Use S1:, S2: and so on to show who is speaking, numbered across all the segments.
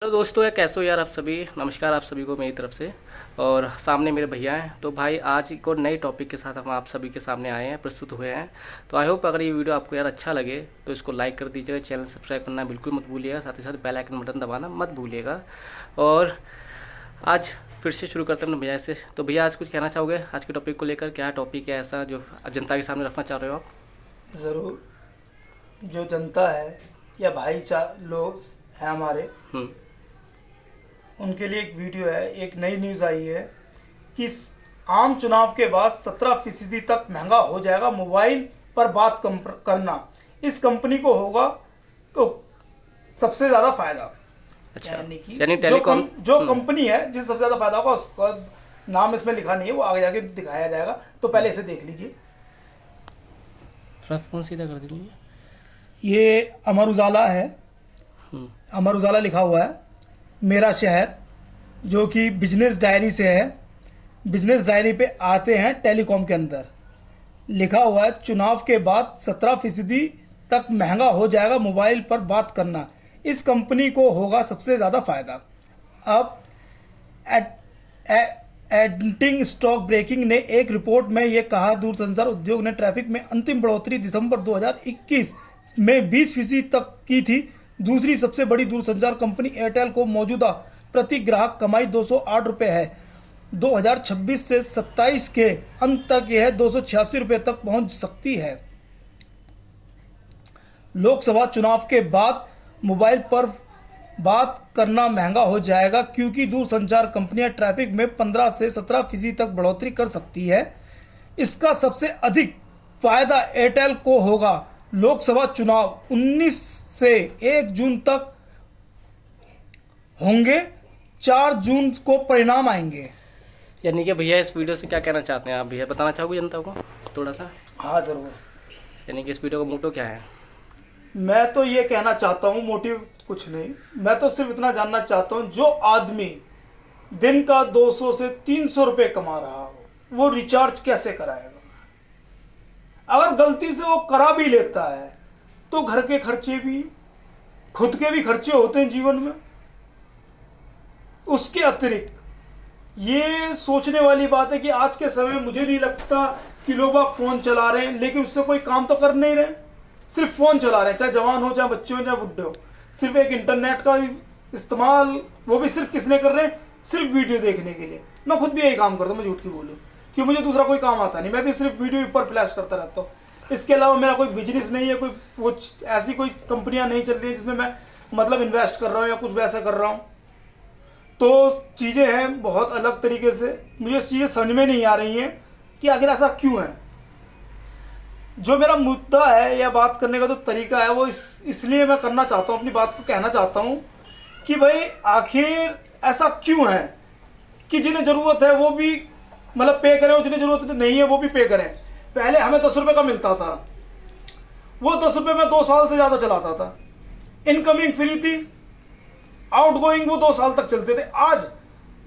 S1: Hello दोस्तों, या कैसे हो यार आप सभी। नमस्कार आप सभी को मेरी तरफ से। और सामने मेरे भैया हैं। तो भाई आज एक और नए टॉपिक के साथ हम आप सभी के सामने आए हैं, प्रस्तुत हुए हैं। तो आई होप अगर ये वीडियो आपको यार अच्छा लगे तो इसको लाइक कर दीजिएगा, चैनल सब्सक्राइब करना बिल्कुल मत भूलिएगा, साथ ही साथ बेल आइकन बटन दबाना मत भूलिएगा। और आज फिर से शुरू करते हैं अपने भैया से। तो भैया आज कुछ कहना चाहोगे आज के टॉपिक को लेकर? क्या टॉपिक है ऐसा जो जनता के सामने रखना चाह रहे हो आप?
S2: ज़रूर। जो जनता है या लोग हैं हमारे,
S1: हम्म।
S2: उनके लिए एक वीडियो है। एक नई न्यूज़ आई है कि आम चुनाव के बाद 17% तक महंगा हो जाएगा मोबाइल पर बात करना। इस कंपनी को होगा तो सबसे ज़्यादा फायदा।
S1: अच्छा,
S2: यानी कि
S1: यानी टेलीकॉम।
S2: जो कंपनी है जिसे सबसे ज़्यादा फायदा होगा उसका नाम इसमें लिखा नहीं है, वो आगे जाके दिखाया जाएगा। तो पहले इसे देख लीजिए।
S1: थोड़ा फ़ोन सीधा कर दीजिए।
S2: ये अमर उजाला है।
S1: हम्म।
S2: अमर उजाला लिखा हुआ है मेरा शहर, जो कि बिजनेस डायरी से है। बिजनेस डायरी पे आते हैं टेलीकॉम के अंदर लिखा हुआ है चुनाव के बाद 17% तक महंगा हो जाएगा मोबाइल पर बात करना। इस कंपनी को होगा सबसे ज़्यादा फायदा। अब एडिटिंग स्टॉक ब्रेकिंग ने एक रिपोर्ट में ये कहा, दूरसंचार उद्योग ने ट्रैफिक में अंतिम बढ़ोतरी दिसंबर 2021 में 20% तक की थी। दूसरी सबसे बड़ी दूरसंचार कंपनी एयरटेल को मौजूदा प्रति ग्राहक कमाई 208 रुपये है। 2026 से 27 के अंत तक यह 286 रुपये तक पहुंच सकती है। लोकसभा चुनाव के बाद मोबाइल पर बात करना महंगा हो जाएगा, क्योंकि दूरसंचार कंपनियां ट्रैफिक में 15 से 17% तक बढ़ोतरी कर सकती है। इसका सबसे अधिक फायदा एयरटेल को होगा। लोकसभा चुनाव 19 से 1 जून तक होंगे। 4 जून को परिणाम आएंगे।
S1: यानी कि भैया इस वीडियो से क्या कहना चाहते हैं आप? भैया बताना चाहोगे जनता को थोड़ा सा?
S2: हाँ ज़रूर।
S1: यानी कि इस वीडियो का मोटो क्या है?
S2: मैं तो ये कहना चाहता हूँ, मोटिव कुछ नहीं, मैं तो सिर्फ इतना जानना चाहता हूँ, जो आदमी दिन का 200 से 300 रुपये कमा रहा हो वो रिचार्ज कैसे कराएगा? अगर गलती से वो करा भी लेता है तो घर के खर्चे भी, खुद के भी खर्चे होते हैं जीवन में। उसके अतिरिक्त ये सोचने वाली बात है कि आज के समय में मुझे नहीं लगता कि लोग आप फोन चला रहे हैं, लेकिन उससे कोई काम तो कर नहीं रहे, सिर्फ फोन चला रहे हैं, चाहे जवान हो, चाहे बच्चे हो, चाहे बुढ़े हो। सिर्फ एक इंटरनेट का इस्तेमाल, वो भी सिर्फ किसने कर रहे हैं? सिर्फ वीडियो देखने के लिए। मैं खुद भी यही काम करता हूँ, मैं झूठ क्यों बोलूँ, कि मुझे दूसरा कोई काम आता नहीं। मैं भी सिर्फ वीडियो ऊपर फ्लैश करता रहता हूँ। इसके अलावा मेरा कोई बिजनेस नहीं है, कोई वो ऐसी कोई कंपनियां नहीं चल रही हैं जिसमें मैं मतलब इन्वेस्ट कर रहा हूँ या कुछ वैसा कर रहा हूँ। तो चीज़ें हैं बहुत अलग तरीके से। मुझे चीज़ें समझ में नहीं आ रही हैं कि आखिर ऐसा क्यों है। जो मेरा मुद्दा है या बात करने का जो तरीका है वो इसलिए मैं करना चाहता हूँ, अपनी बात को कहना चाहता हूँ कि भाई आखिर ऐसा क्यों है कि जिन्हें ज़रूरत है वो भी मतलब पे करें, और जिन्हें ज़रूरत नहीं है वो भी पे करें। पहले हमें 10 रुपये का मिलता था, वो 10 रुपये में 2 साल से ज़्यादा चलाता था। इनकमिंग फ्री थी, आउटगोइंग वो 2 साल तक चलते थे। आज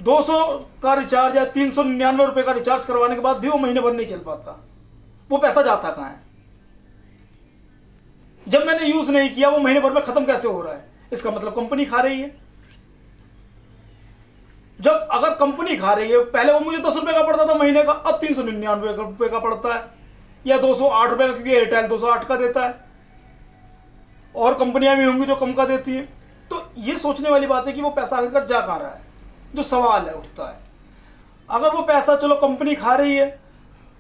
S2: 200 का रिचार्ज या 399 रुपये का रिचार्ज करवाने के बाद भी वो महीने भर नहीं चल पाता। वो पैसा जाता कहाँ है? जब मैंने यूज नहीं किया वो महीने भर में खत्म कैसे हो रहा है? इसका मतलब कंपनी खा रही है। जब अगर कंपनी खा रही है, पहले वो मुझे 10 रुपए का पड़ता था महीने का, अब 399 रुपए का पड़ता है, या 208 रुपए का, क्योंकि एयरटेल 208 का देता है, और कंपनियां भी होंगी जो कम का देती हैं। तो ये सोचने वाली बात है कि वो पैसा आखिरकार जा कहाँ रहा है, जो सवाल है उठता है। अगर वो पैसा चलो कंपनी खा रही है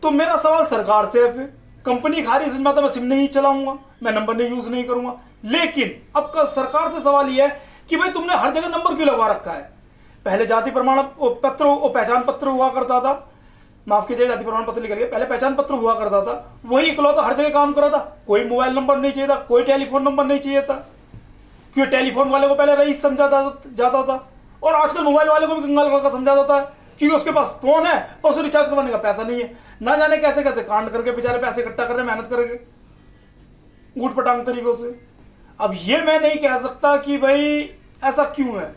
S2: तो मेरा सवाल सरकार से है, फिर कंपनी खा रही है, मैं सिम नहीं चलाऊंगा, मैं नंबर नहीं यूज नहीं करूंगा। लेकिन अब सरकार से सवाल यह है कि भाई तुमने हर जगह नंबर क्यों लगवा रखा है? पहले जाति प्रमाण पत्र, पहचान पत्र हुआ करता था, माफ कीजिए जाति प्रमाण पत्र निकल गया, पहले पहचान पत्र हुआ करता था, वही इकलौता हर जगह काम कर रहा था। कोई मोबाइल नंबर नहीं चाहिए था, कोई टेलीफोन नंबर नहीं चाहिए था, क्योंकि टेलीफोन वाले को पहले रईस समझा जाता था, और आजकल मोबाइल वाले को भी कंगाल का समझा जाता है, क्योंकि उसके पास फोन है पर उसे रिचार्ज करवाने का पैसा नहीं है। ना जाने कैसे कैसे कांड करके बेचारे पैसे इकट्ठा कर रहे, मेहनत करके ऊट पटांग तरीकों से। अब ये मैं नहीं कह सकता कि भाई ऐसा क्यों है।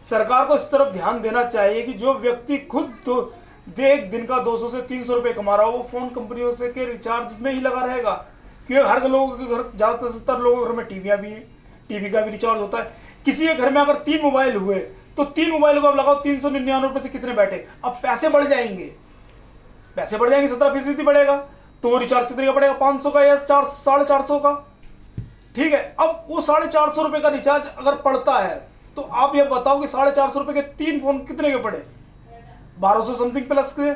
S2: सरकार को इस तरफ ध्यान देना चाहिए कि जो व्यक्ति खुद तो एक दिन का 200 से 300 रुपये कमा रहा हो, वो फोन कंपनियों से के रिचार्ज में ही लगा रहेगा। क्योंकि हर लोगों के घर, ज़्यादातर लोगों के घर में टीवियाँ भी हैं, टीवी का भी रिचार्ज होता है। किसी के घर में अगर 3 मोबाइल हुए तो 3 मोबाइल को आप लगाओ 399 से कितने बैठे, अब पैसे बढ़ जाएंगे, 17% बढ़ेगा, तो वो रिचार्ज कितने का पड़ेगा, 500 का या 450 का। ठीक है, अब वो 450 रुपये का रिचार्ज अगर पड़ता है तो आप ये बताओ कि 450 रुपये के 3 फोन कितने के पड़े, 1200 समथिंग प्लस के।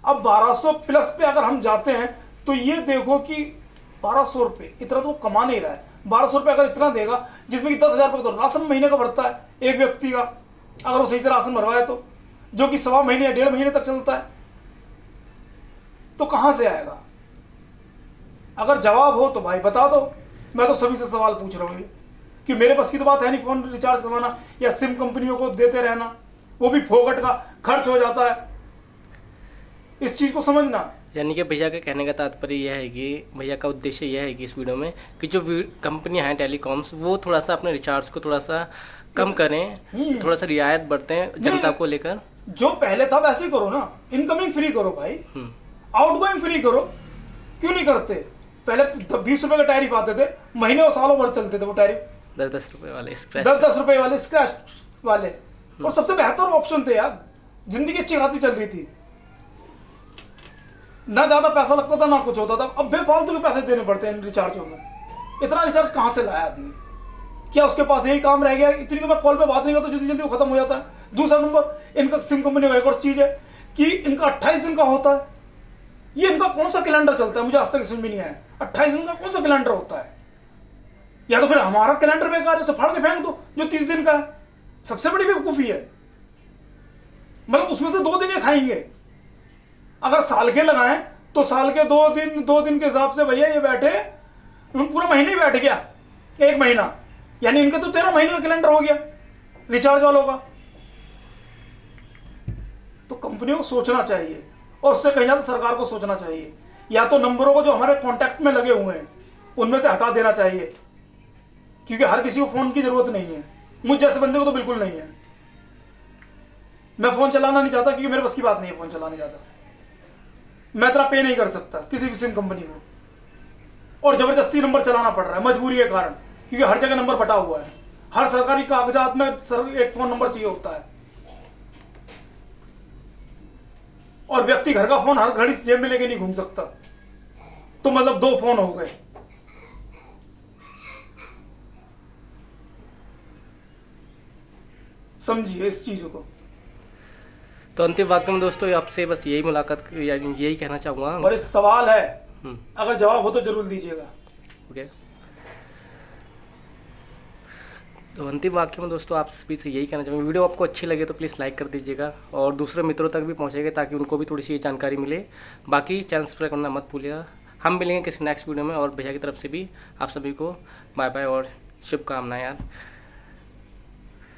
S2: अब 1200 प्लस पे अगर हम जाते हैं तो ये देखो कि 1200 रुपये इतना तो वो कमा नहीं रहा है। 1200 रुपये अगर इतना देगा जिसमें कि 10,000 रुपये तो राशन महीने का बढ़ता है एक व्यक्ति का, अगर वो सही से राशन भरवाए तो, जो कि 1.25 महीने या 1.5 महीने तक चलता है, तो कहाँ से आएगा? अगर जवाब हो तो भाई बता दो। मैं तो सभी से सवाल पूछ रहा हूँ कि मेरे पास की तो बात है नहीं फोन रिचार्ज करवाना या सिम कंपनियों को देते रहना, वो भी फोकट का खर्च हो जाता है। इस चीज़ को समझना।
S1: यानी कि भैया के कहने का तात्पर्य यह है कि भैया का उद्देश्य यह है कि इस वीडियो में कि जो कंपनियां हैं टेलीकॉम्स, वो थोड़ा सा अपने रिचार्ज को थोड़ा सा कम करें, थोड़ा सा रियायत बरतें जनता को लेकर।
S2: जो पहले था वैसे ही करो ना, इनकमिंग फ्री करो भाई, आउटगोइंग फ्री करो। क्यों नहीं करते? पहले 20 रुपए का टैरिफ आते थे, महीने और सालों भर चलते थे वो टैरिफ,
S1: 10-10 रुपए वाले स्क्रैच,
S2: 10-10 रुपए वाले स्क्रैच वाले, और सबसे बेहतर ऑप्शन थे यार। जिंदगी अच्छी खासी चल रही थी, ना ज्यादा पैसा लगता था ना कुछ होता था। अब बेफालतू के पैसे देने पड़ते हैं इन रिचार्जों में। इतना रिचार्ज कहाँ से लाया आदमी? क्या उसके पास यही काम रह गया? इतनी तो मैं कॉल पे बात नहीं करता, जल्दी जल्दी वो खत्म हो जाता है। दूसरा नंबर, इनका सिम कंपनी का एक और चीज है कि इनका 28 दिन का होता है। ये इनका कौन सा कैलेंडर चलता है, मुझे आज तक समझ में नहीं आया। 28 दिन का कौन सा कैलेंडर होता है? या तो फिर हमारा कैलेंडर बेकार है तो फाड़ के फेंक दो जो 30 दिन का है। सबसे बड़ी बेवकूफी है। मतलब उसमें से 2 दिन ये खाएंगे। अगर साल के लगाएं तो साल के 2 दिन के हिसाब से भैया ये बैठे, पूरा महीने ही बैठ गया, 1 महीना, यानी इनके तो 13 महीने का कैलेंडर हो गया रिचार्ज वालों का। तो कंपनियों को सोचना चाहिए, और उससे कहीं ज्यादा सरकार को सोचना चाहिए। या तो नंबरों को जो हमारे कॉन्टैक्ट में लगे हुए हैं उनमें से हटा देना चाहिए, क्योंकि हर किसी को फोन की जरूरत नहीं है। मुझ जैसे बंदे को तो बिल्कुल नहीं है। मैं फोन चलाना नहीं चाहता क्योंकि मेरे बस की बात नहीं है फोन चलाने जाता। मैं इतना पे नहीं कर सकता किसी भी सिम कंपनी को, और जबरदस्ती नंबर चलाना पड़ रहा है मजबूरी के कारण, क्योंकि हर जगह नंबर बटा हुआ है। हर सरकारी कागजात में एक फोन नंबर चाहिए होता है, और व्यक्ति घर का फोन हर घड़ी जेब में लेके नहीं घूम सकता। तो मतलब 2 फोन हो गए। समझिए इस चीज को।
S1: तो अंतिम वाक्य में दोस्तों आपसे बस यही मुलाकात यानी यही कहना चाहूँगा।
S2: और इस सवाल है, अगर जवाब हो तो जरूर दीजिएगा।
S1: ओके। तो अंतिम वाक्य में दोस्तों आप सभी से यही कहना चाहूँगा, वीडियो आपको अच्छी लगे तो प्लीज़ लाइक कर दीजिएगा और दूसरे मित्रों तक भी पहुँचेगा ताकि उनको भी थोड़ी सी जानकारी मिले। बाकी चैनल सब्सक्राइब करना मत भूलिएगा। हम मिलेंगे किसी नेक्स्ट वीडियो में, और भैया की तरफ से भी आप सभी को बाय बाय और शुभकामनाएं यार।